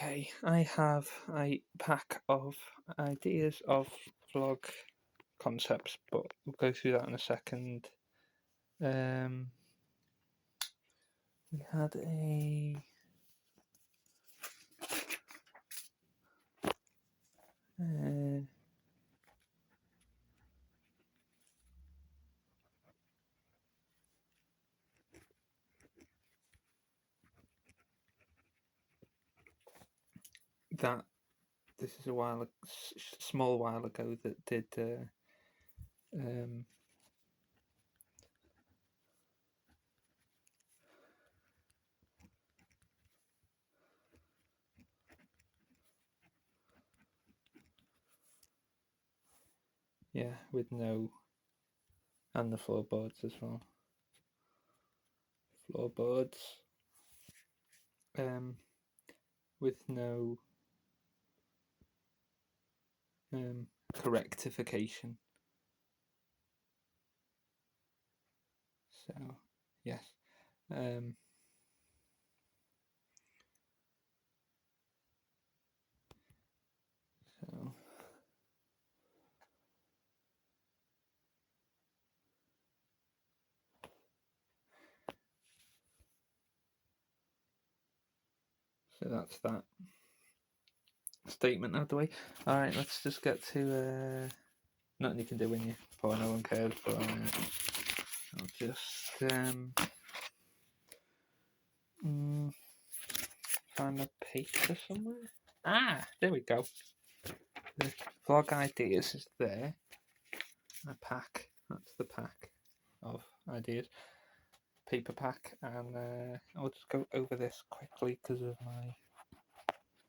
Okay, I have a pack of ideas of vlog concepts, but we'll go through that in a second. We had that this is a small while ago that did with no, and the floorboards as well. Floorboards with no correctification. So yes. So that's that statement out of the way. Alright, let's just get to nothing you can do when you pour, no one cares, but I'll just find a paper somewhere. There we go. The vlog ideas is there. A pack, that's the pack of ideas. Paper pack, and I'll just go over this quickly because of my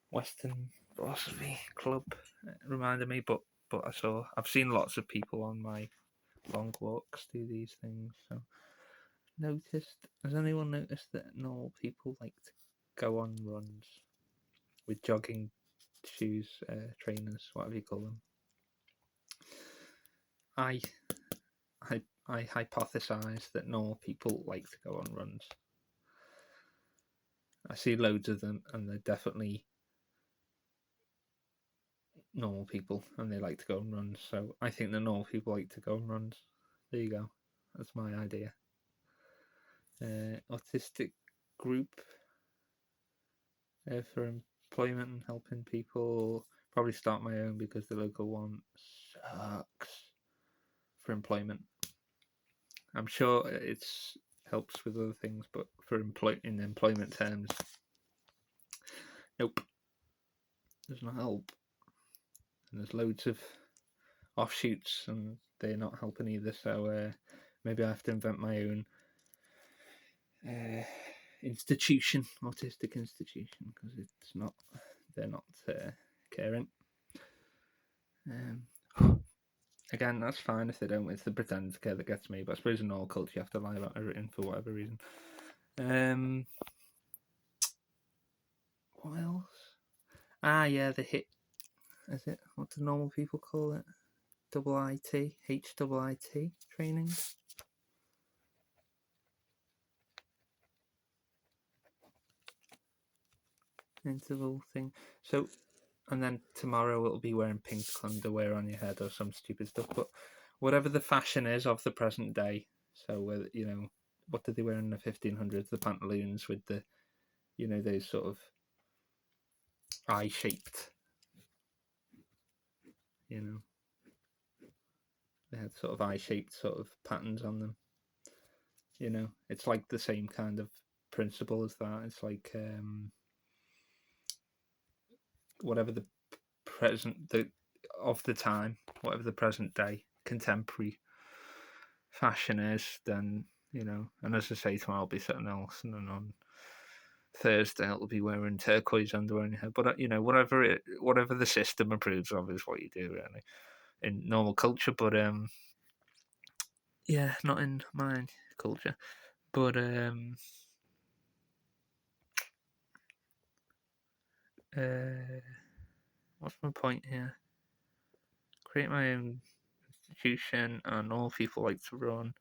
Western philosophy club reminded me, but I've seen lots of people on my long walks do these things. So has anyone noticed that normal people like to go on runs with jogging shoes, trainers, whatever you call them? I hypothesize that normal people like to go on runs. I see loads of them, and they're definitely normal people, and they like to go on runs. So I think the normal people like to go on runs. There you go. That's my idea. Autistic group for employment and helping people. Probably start my own because the local one sucks for employment. I'm sure it helps with other things, but in employment terms, nope, does not help. And there's loads of offshoots, and they're not helping either. So maybe I have to invent my own institution, autistic institution, because it's not. They're not caring. Again, that's fine if they don't. It's the pretend care that gets me. But I suppose in all culture, you have to lie about everything for whatever reason. What else? Yeah, the hit. Is it? What do normal people call it? HIIT training. Interval thing. So, and then tomorrow it'll be wearing pink underwear on your head or some stupid stuff. But whatever the fashion is of the present day. So, what did they wear in the 1500s? The pantaloons with the, those sort of eye-shaped. They had sort of eye-shaped sort of patterns on them. It's like the same kind of principle as that. It's like whatever the of the time, whatever the present day contemporary fashion is, then and as I say, tomorrow I'll be something else, and then on Thursday I'll be wearing turquoise underwear in your head. But whatever the system approves of is what you do, really, in normal culture. But not in my culture. But what's my point here? Create my own institution, and normal people like to run,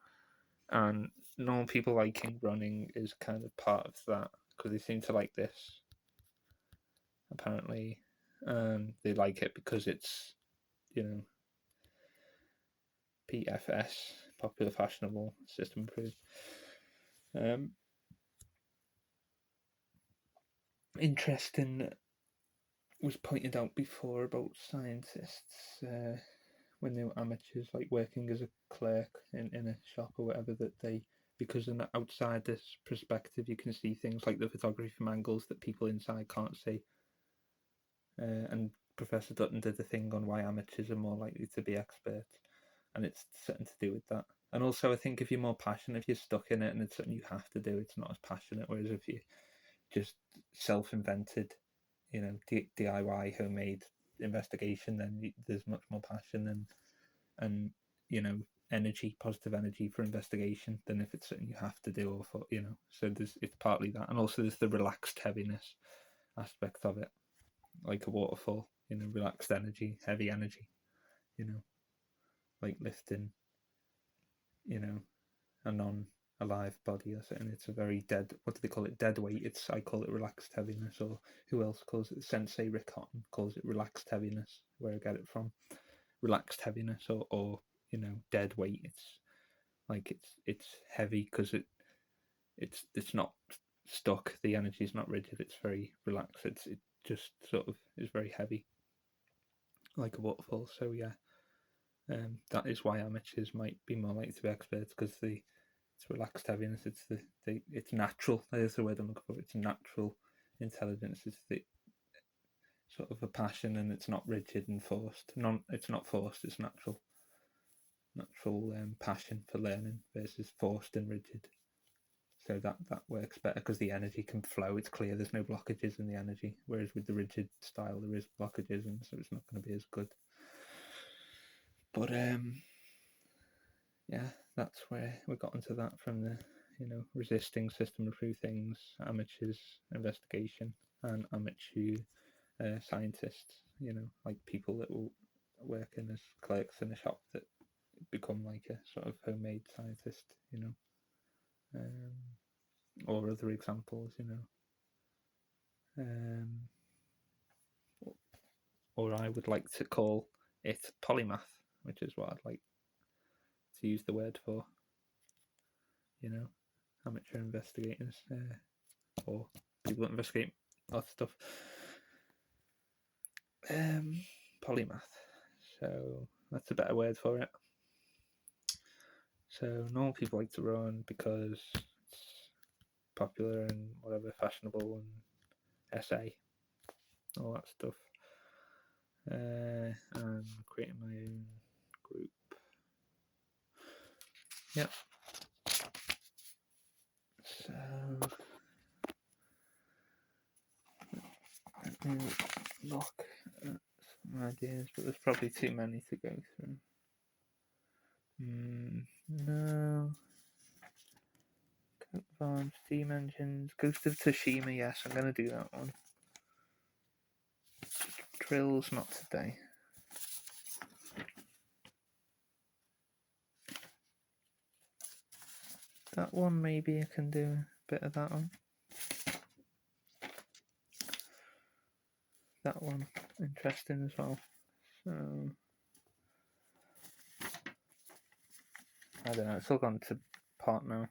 and normal people liking running is kind of part of that, because they seem to like this. apparently. They like it because it's, PFS, popular, fashionable, system approved. Interesting was pointed out before about scientists when they were amateurs, like working as a clerk in a shop or whatever, that they, because in the outsider's perspective, you can see things like the photography from angles that people inside can't see. And Professor Dutton did a thing on why amateurs are more likely to be experts, and it's something to do with that. And also, I think if you're more passionate, if you're stuck in it and it's something you have to do, it's not as passionate. Whereas if you just self-invented, DIY homemade investigation, then there's much more passion and energy, positive energy for investigation than if it's something you have to do, or for. So it's partly that, and also there's the relaxed heaviness aspect of it, like a waterfall, relaxed energy, heavy energy, like lifting, a non-alive body or something. It's a very dead, what do they call it, dead weight. I call it relaxed heaviness, or who else calls it? Sensei Rick Cotton calls it relaxed heaviness, where I get it from. Relaxed heaviness, or dead weight. It's like it's heavy because it's not stuck. The energy is not rigid. It's very relaxed. It just sort of is very heavy, like a waterfall. So yeah, that is why amateurs might be more likely to be experts, because it's relaxed heaviness. It's natural. There's the word I'm looking for. It's natural intelligence. It's the sort of a passion, and it's not rigid and forced. It's not forced. It's natural. Natural passion for learning versus forced and rigid. So that works better because the energy can flow. It's clear there's no blockages in the energy. Whereas with the rigid style, there is blockages, and so it's not going to be as good. But yeah, that's where we got into that from the resisting system approved things, amateurs investigation, and amateur scientists. Like people that will working as clerks in a shop that become like a sort of homemade scientist. Or other examples. Or I would like to call it polymath, which is what I'd like to use the word for. Amateur investigators, or people that investigate other stuff. Polymath. So that's a better word for it. So normal people like to run because it's popular and whatever, fashionable, and SA, all that stuff. I'm creating my own group. Yep. So let me look at some ideas, but there's probably too many to go through. No. Coat of Arms, steam engines, Ghost of Tsushima. Yes, I'm going to do that one. Drills, not today. That one, maybe I can do a bit of that one. That one, interesting as well. So, I don't know, it's all gone to pot now.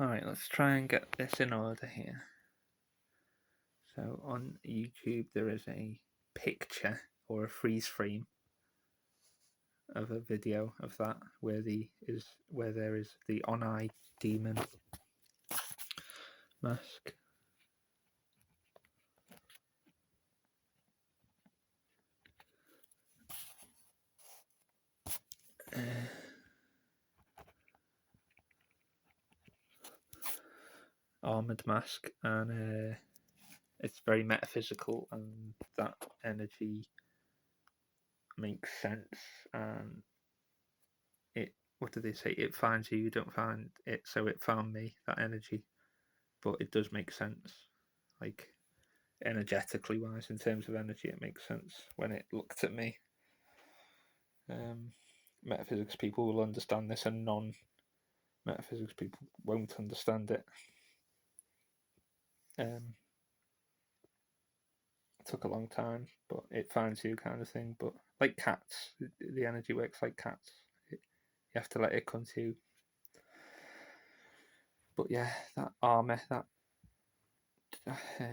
Alright, let's try and get this in order here. So on YouTube there is a picture or a freeze frame of a video of that where there is the on-eye demon mask. Armored mask, and it's very metaphysical, and that energy makes sense, and what do they say, it finds you don't find it, so it found me, that energy. But it does make sense, like energetically wise, in terms of energy, it makes sense when it looked at me. Metaphysics people will understand this, and non-metaphysics people won't understand it. It took a long time, but it finds you, kind of thing. But like cats, the energy works like cats. You have to let it come to you. But yeah, that armor, that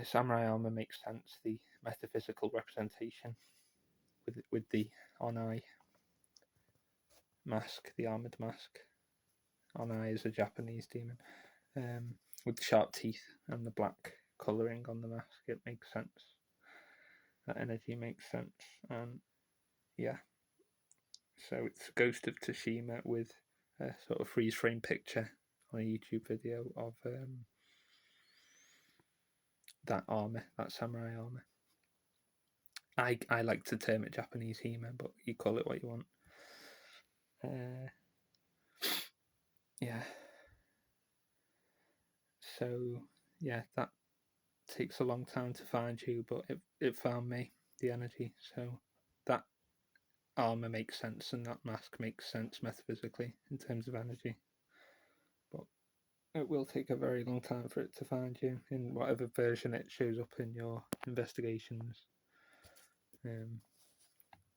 samurai armor makes sense. The metaphysical representation with the Onai mask, the armored mask. Onai is a Japanese demon, with the sharp teeth and the black colouring on the mask. It makes sense. That energy makes sense, and yeah. So it's Ghost of Tsushima with a sort of freeze frame picture on a YouTube video of that armor, that samurai armor. I like to term it Japanese He-Man, but you call it what you want. Yeah. So yeah, that takes a long time to find you, but it found me, the energy. So that armor makes sense, and that mask makes sense metaphysically in terms of energy. But it will take a very long time for it to find you in whatever version it shows up in your investigations.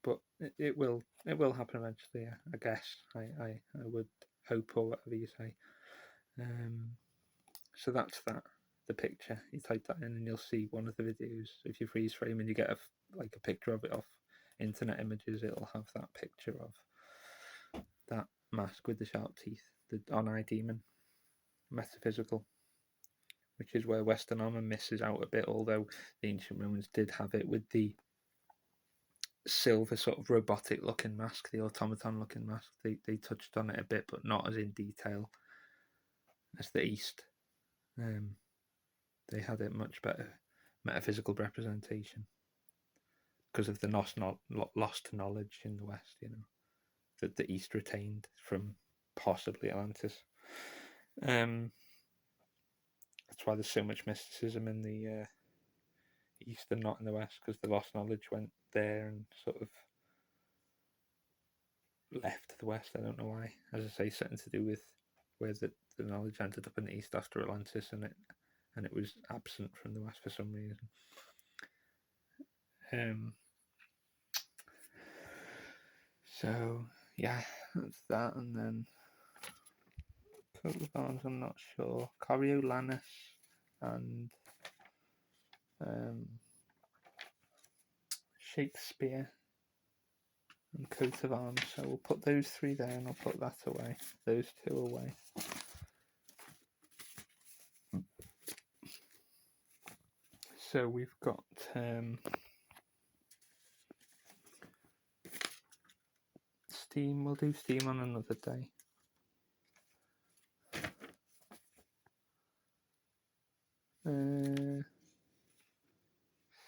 But it will happen eventually. I guess I would hope, or whatever you say. So that's that. The picture, you type that in and you'll see one of the videos. If you freeze frame and you get a picture of it off Internet Images, it'll have that picture of that mask with the sharp teeth, the Onai demon, metaphysical, which is where Western armor misses out a bit, although the ancient Romans did have it with the silver sort of robotic looking mask, the automaton looking mask. They touched on it a bit, but not as in detail as the East. They had a much better metaphysical representation because of the lost knowledge in the West, that the East retained from possibly Atlantis. That's why there's so much mysticism in the East and not in the West, because the lost knowledge went there and sort of left the West. I don't know why. As I say, something to do with where the knowledge ended up in the East after Atlantis, and it was absent from the West for some reason. So yeah, that's that, and then coat of arms, I'm not sure. Coriolanus and Shakespeare and coat of arms. So we'll put those three there, and I'll put that away. Those two away. So we've got Steam. We'll do Steam on another day.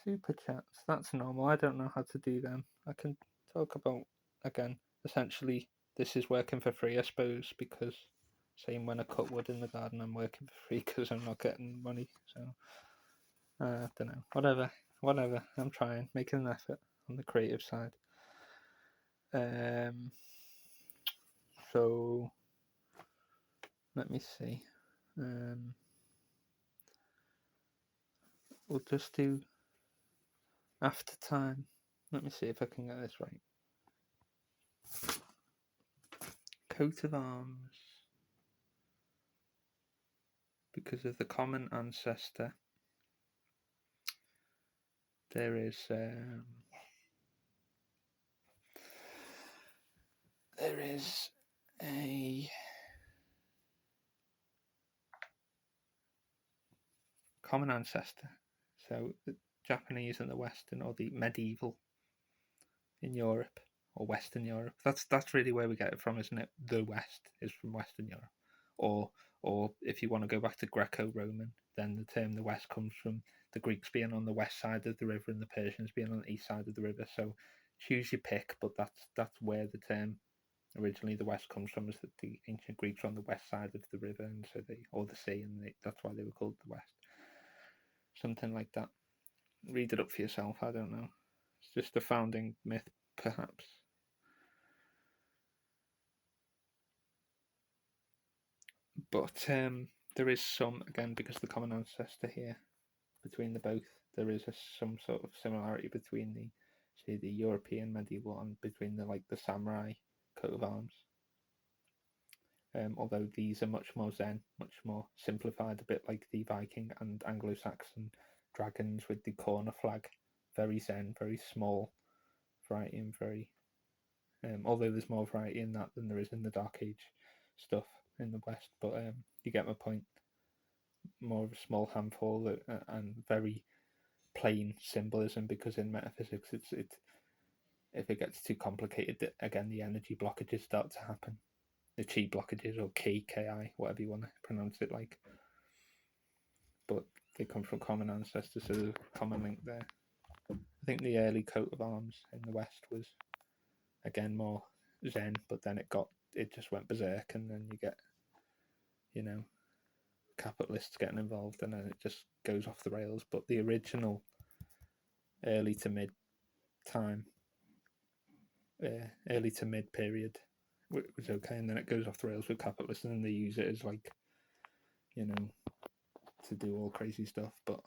Super chats. That's normal. I don't know how to do them. I can talk about, again, essentially this is working for free, I suppose, because same when I cut wood in the garden, I'm working for free because I'm not getting money. So I don't know. Whatever. I'm trying, making an effort on the creative side. So let me see. We'll just do after time. Let me see if I can get this right. Coat of arms. Because of the common ancestor, there is a common ancestor. So the Japanese and the Western, or the medieval in Europe, or Western Europe. That's really where we get it from, isn't it? The West is from Western Europe, or if you want to go back to Greco-Roman, then the term the West comes from the Greeks being on the west side of the river and the Persians being on the east side of the river. So choose your pick, but that's where the term originally the West comes from, is that the ancient Greeks were on the west side of the river, and so or the sea, and that's why they were called the West. Something like that. Read it up for yourself. I don't know. It's just a founding myth, perhaps. But there is some, again, because the common ancestor here between the both, there is some sort of similarity between the European medieval and between the samurai coat of arms. Although these are much more Zen, much more simplified, a bit like the Viking and Anglo-Saxon dragons with the corner flag, very Zen, very small variety, and very. Although there's more variety in that than there is in the Dark Age stuff in the West, but you get my point. More of a small handful and very plain symbolism, because in metaphysics, it's if it gets too complicated, again the energy blockages start to happen. The chi blockages, or ki, whatever you want to pronounce it like. But they come from common ancestors, so there's a common link there. I think the early coat of arms in the West was, again, more Zen, but then it just went berserk, and then you get, capitalists getting involved, and then it just goes off the rails. But the original early to mid period was okay, and then it goes off the rails with capitalists, and then they use it as to do all crazy stuff. But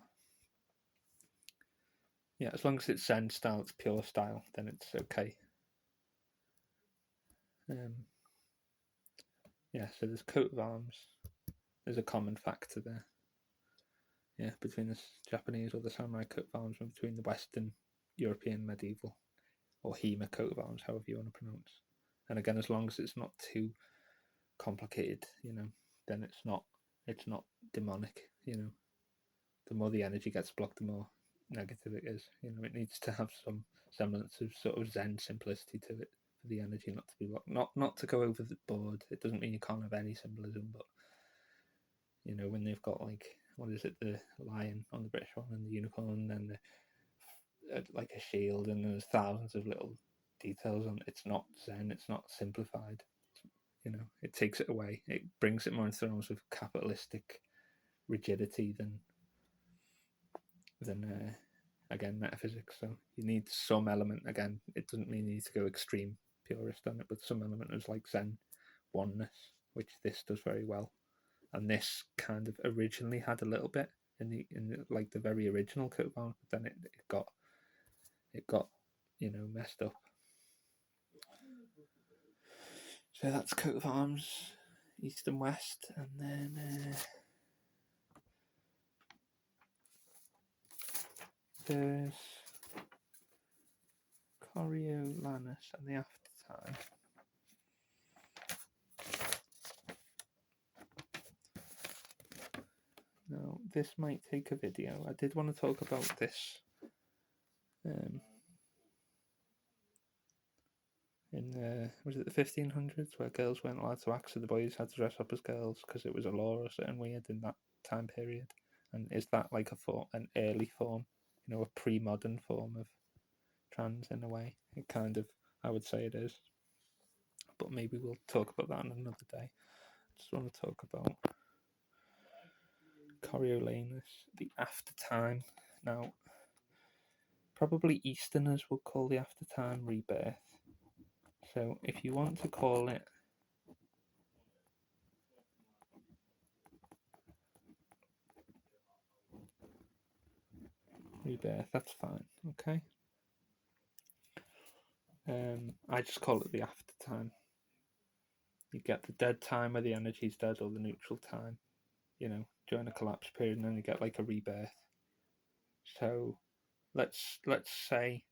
yeah, as long as it's Zen style, it's pure style, then it's okay. So there's coat of arms. There's a common factor there. Yeah, between the Japanese or the samurai coat of arms and between the Western European medieval or Hema coat of arms, however you want to pronounce. And again, as long as it's not too complicated, then it's not demonic. The more the energy gets blocked, the more negative it is. It needs to have some semblance of sort of Zen simplicity to it for the energy not to be blocked. Not to go over the board. It doesn't mean you can't have any symbolism, but when they've got what is it, the lion on the British one and the unicorn and like a shield, and there's thousands of little details on it. It's not Zen. It's not simplified. It takes it away. It brings it more into terms of capitalistic rigidity than again metaphysics. So you need some element. Again, it doesn't mean you need to go extreme purist on it, but some element of Zen oneness, which this does very well. And this kind of originally had a little bit in the very original coat of arms, but then it got messed up. So that's coat of arms, east and west, and then there's Coriolanus and the aftertime. Now, this might take a video. I did want to talk about this in was it the 1500s, where girls weren't allowed to act, so the boys had to dress up as girls because it was a law or something weird in that time period. And is that like an early form, a pre-modern form of trans in a way? It kind of, I would say it is. But maybe we'll talk about that on another day. I just want to talk about Coriolanus, the aftertime. Now, probably Easterners will call the aftertime rebirth. So if you want to call it rebirth, that's fine, okay? I just call it the aftertime. You get the dead time where the energy's dead, or the neutral time, during a collapse period, and then you get like a rebirth. So let's say,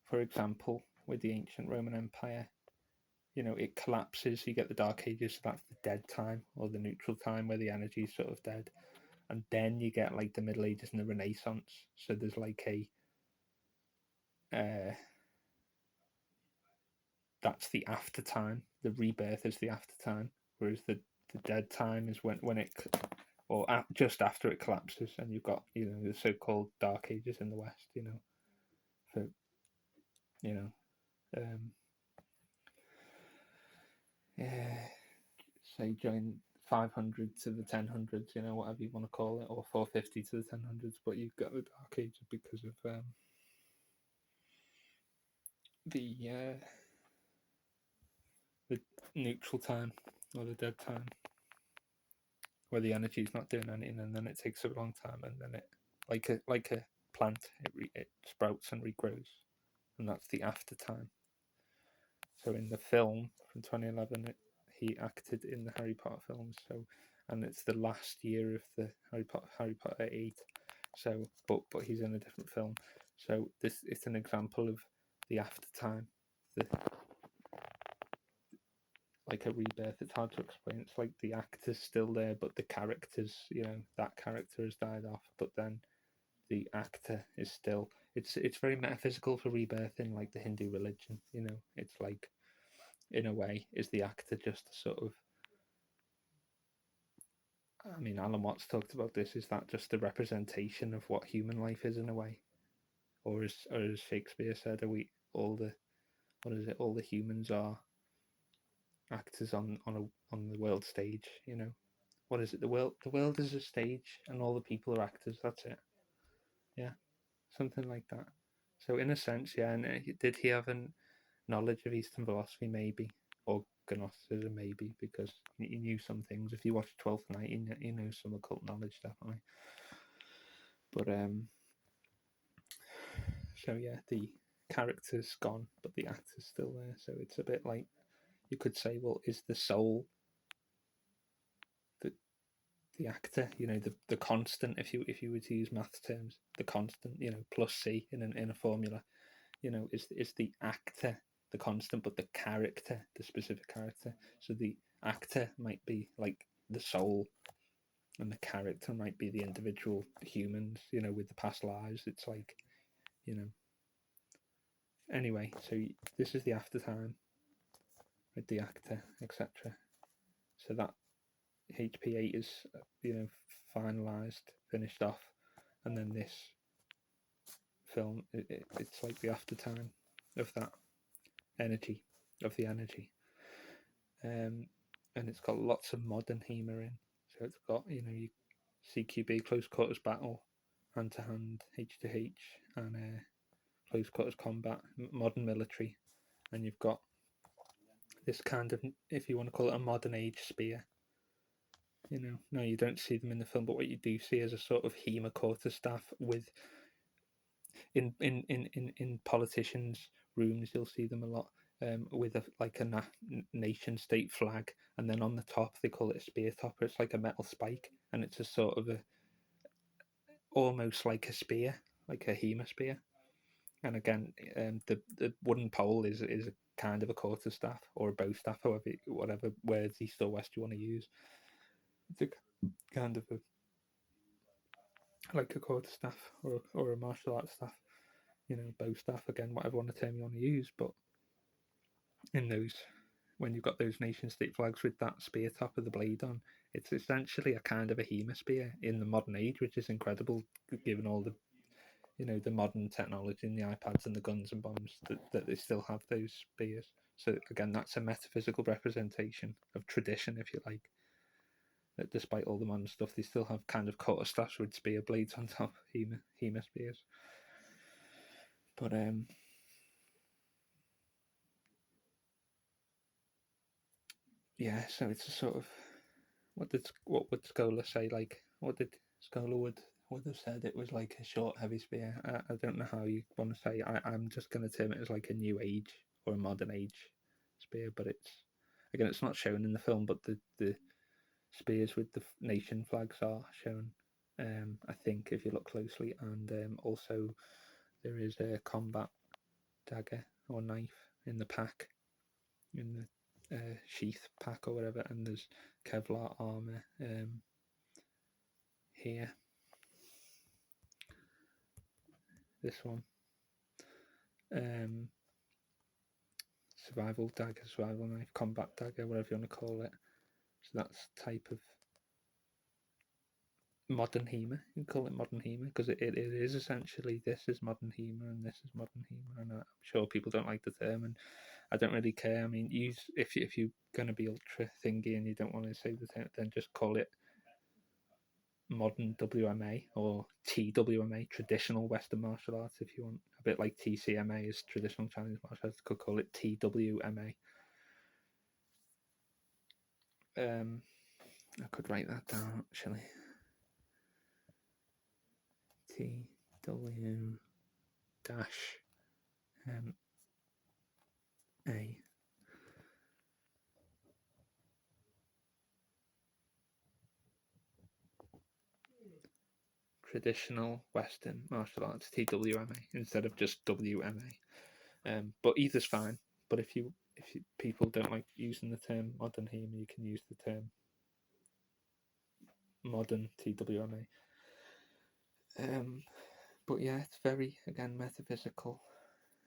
for example, with the ancient Roman Empire, it collapses, you get the Dark Ages, so that's the dead time, or the neutral time where the energy is sort of dead. And then you get like the Middle Ages and the Renaissance. So there's like that's the aftertime. The rebirth is the aftertime, whereas the dead time is when it, or just after it collapses, and you've got the so-called Dark Ages in the West. For say during 500 to the 1000s, whatever you want to call it, or 450 to the 1000s, but you've got the Dark Ages because of the neutral time or the dead time. where the energy is not doing anything, and then it takes a long time, and then it like a plant, it sprouts and regrows, and that's the aftertime. So in the film from 2011, he acted in the Harry Potter films. So, and it's the last year of the Harry Potter 8. So, but he's in a different film. So it's an example of the aftertime, the like a rebirth. It's hard to explain. It's like the actor's still there, but the characters, that character has died off, but then the actor is still. It's very metaphysical for rebirth in like the Hindu religion. It's like, in a way, is the actor just a sort of. I mean, Alan Watts talked about this. Is that just a representation of what human life is in a way, or as Shakespeare said, are we all the what is it? All the humans are actors on the world stage. What is it? The world is a stage, and all the people are actors. That's it. Yeah, something like that. So in a sense, yeah. And did he have a knowledge of Eastern philosophy? Maybe, or Gnosticism, maybe, because he knew some things. If you watch 12th Night, you know some occult knowledge, definitely. But so yeah, the character's gone, but the actor's still there. So it's a bit like, you could say, well, is the soul the actor? The constant. If you were to use maths terms, the constant. Plus C in a formula. Is the actor the constant, but the character, the specific character. So the actor might be like the soul, and the character might be the individual humans. With the past lives. It's like, Anyway, so this is the aftertime with the actor, etc. So that HP8 is, finalised, finished off, and then this film, it's like the aftertime of that energy, and it's got lots of modern humour in. So it's got, you CQB, close quarters battle, hand to hand, H to H, and close quarters combat, modern military, and you've got this kind of, if you want to call it, a modern age spear. No, you don't see them in the film, but what you do see is a sort of HEMA quarterstaff with, in politicians' rooms, you'll see them a lot, with a nation state flag, and then on the top they call it a spear topper. It's like a metal spike, and it's a sort of almost like a spear, like a HEMA spear. And again, the wooden pole is a kind of a quarterstaff or a bow staff, whatever words east or west you want to use. It's a kind of like a quarterstaff or a martial arts staff, bow staff, again, whatever one term you want to use. But in those, when you've got those nation state flags with that spear top of the blade on, it's essentially a kind of a HEMA spear in the modern age, which is incredible given all the the modern technology and the iPads and the guns and bombs, that they still have those spears. So again, that's a metaphysical representation of tradition, if you like. That despite all the modern stuff, they still have kind of quarterstaffs with spear blades on top, HEMA spears. But yeah, so it's a sort of, what would Scholar say? Like, what did Scholar would have said? It was like a short, heavy spear. I don't know how you want to say. I'm just going to term it as like a new age or a modern age spear. But it's not shown in the film, but the spears with the nation flags are shown. I think if you look closely, and also there is a combat dagger or knife in the pack, in the sheath pack or whatever, and there's Kevlar armor here. This one, survival dagger, survival knife, combat dagger, whatever you want to call it. So that's type of modern HEMA. You can call it modern HEMA because it is essentially, this is modern HEMA and this is modern HEMA. And I'm sure people don't like the term, and I don't really care. I mean, if you're going to be ultra thingy and you don't want to say the term, then just call it modern WMA or TWMA, traditional Western martial arts, if you want. A bit like TCMA is traditional Chinese martial arts, could call it TWMA. I could write that down actually. TW dash A. Traditional Western martial arts, TWMA, instead of just WMA. But either's fine. But if people don't like using the term modern HEMA, you can use the term modern TWMA. But yeah, it's very, again, metaphysical.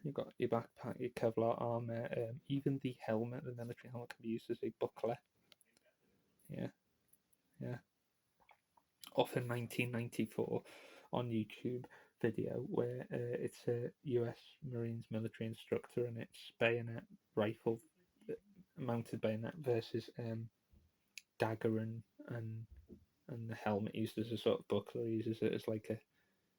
You've got your backpack, your Kevlar armor, even the helmet, the military helmet, can be used as a buckler. Yeah, yeah. Off in 1994 on YouTube video where it's a US Marines military instructor and it's bayonet rifle, mounted bayonet versus dagger and the helmet used as a sort of buckler. He uses it as like a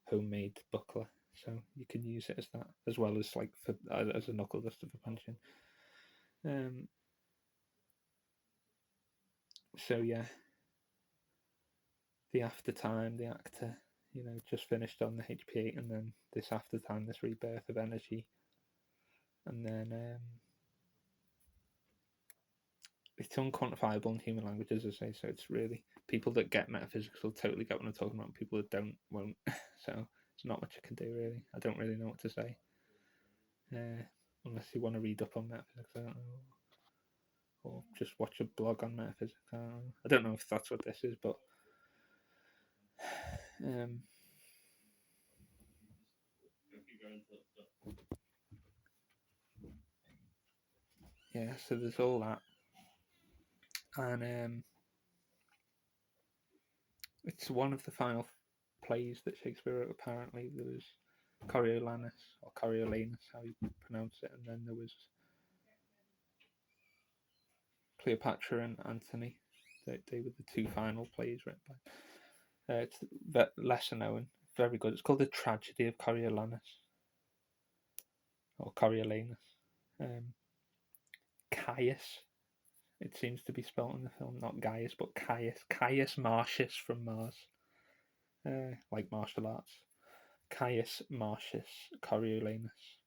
homemade buckler, so you can use it as that as well as like for as a knuckle duster for punching. So yeah, the-aftertime, the actor, just finished on the HP8, and then this aftertime, this rebirth of energy, and then it's unquantifiable in human language, as I say. So it's really people that get metaphysics will totally get what I'm talking about. People that don't won't. So there's not much I can do really. I don't really know what to say, unless you want to read up on metaphysics. I don't know, or just watch a blog on metaphysics. I don't know if that's what this is, but yeah. So there's all that, and it's one of the final plays that Shakespeare wrote. Apparently, there was Coriolanus or Coriolanus, how you pronounce it, and then there was Cleopatra and Antony. They were the two final plays written by. It's lesser known, very good. It's called The Tragedy of Coriolanus or Coriolanus. Caius, it seems to be spelled in the film, not Gaius, but Caius. Caius Marcius from Mars, like martial arts. Caius Marcius Coriolanus.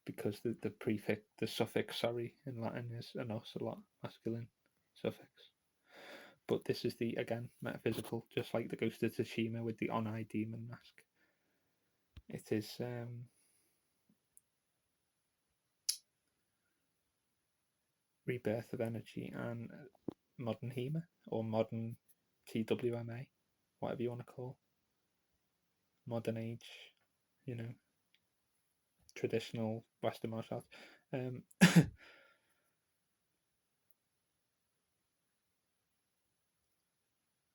Because the prefix, the suffix, sorry, in Latin is anos, a lot masculine suffix. But this is the, again, metaphysical, just like the Ghost of Tsushima with the on-eye demon mask. It is rebirth of energy and modern HEMA or modern TWMA, whatever you want to call modern age, traditional Western martial arts.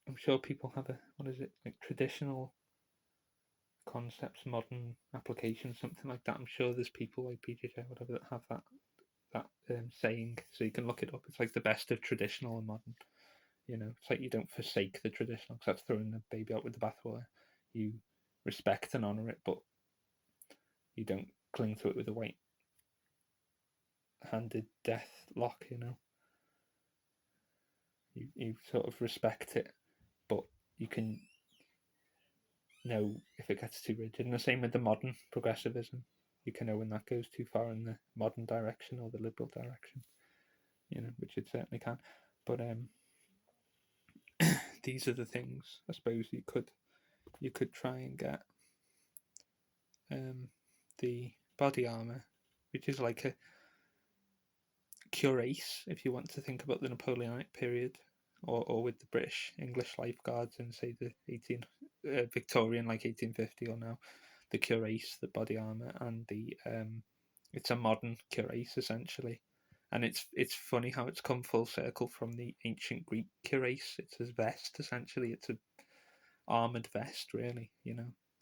I'm sure people have like traditional concepts, modern applications, something like that. I'm sure there's people like PJJ, whatever, that have that saying, so you can look it up. It's like the best of traditional and modern. It's like you don't forsake the traditional because that's throwing the baby out with the bathwater. You respect and honor it, but you don't cling to it with a white-handed death lock. You sort of respect it, but you can know if it gets too rigid. And the same with the modern progressivism. You can know when that goes too far in the modern direction or the liberal direction, which it certainly can. But these are the things I suppose you could try and get. The body armor, which is like a cuirass, if you want to think about the Napoleonic period, or with the British English lifeguards in, say, the Victorian, like 1850 or now, the cuirass, the body armor, and the it's a modern cuirass essentially, and it's funny how it's come full circle from the ancient Greek cuirass. It's a vest essentially. It's a armored vest, really,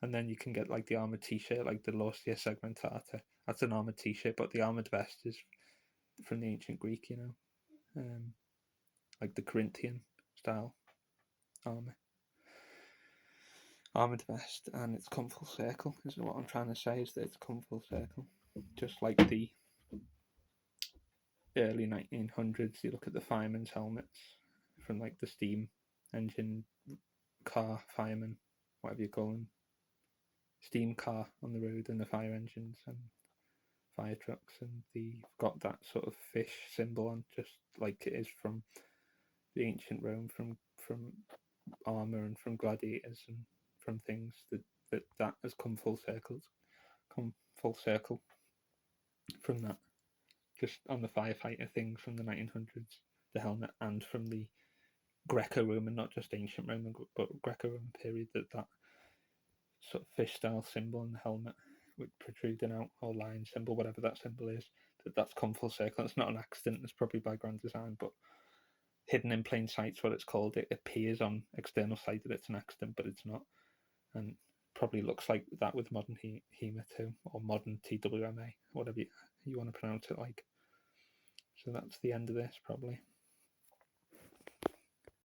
And then you can get like the armored T-shirt, like the Lorsia Segmentata. That's an armored T-shirt, but the armored vest is from the ancient Greek, like the Corinthian style armored vest, and it's come full circle. Is what I'm trying to say, is that it's come full circle, just like the early 1900s, you look at the firemen's helmets from like the steam engine car firemen, whatever you call them, steam car on the road, and the fire engines and fire trucks, and they've got that sort of fish symbol on, just like it is from the ancient Rome, from armor and from gladiators and from things that has come full circle from that, just on the firefighter things from the 1900s, the helmet, and from the Greco-Roman, not just ancient Roman, but Greco-Roman period, that sort of fish style symbol on the helmet with protruding out, or line symbol, whatever that symbol is, that's come full circle. It's not an accident, it's probably by grand design, but hidden in plain sight is what it's called. It appears on external sight that it's an accident, but it's not. And probably looks like that with modern HEMA too, or modern TWMA, whatever you want to pronounce it like. So that's the end of this, probably.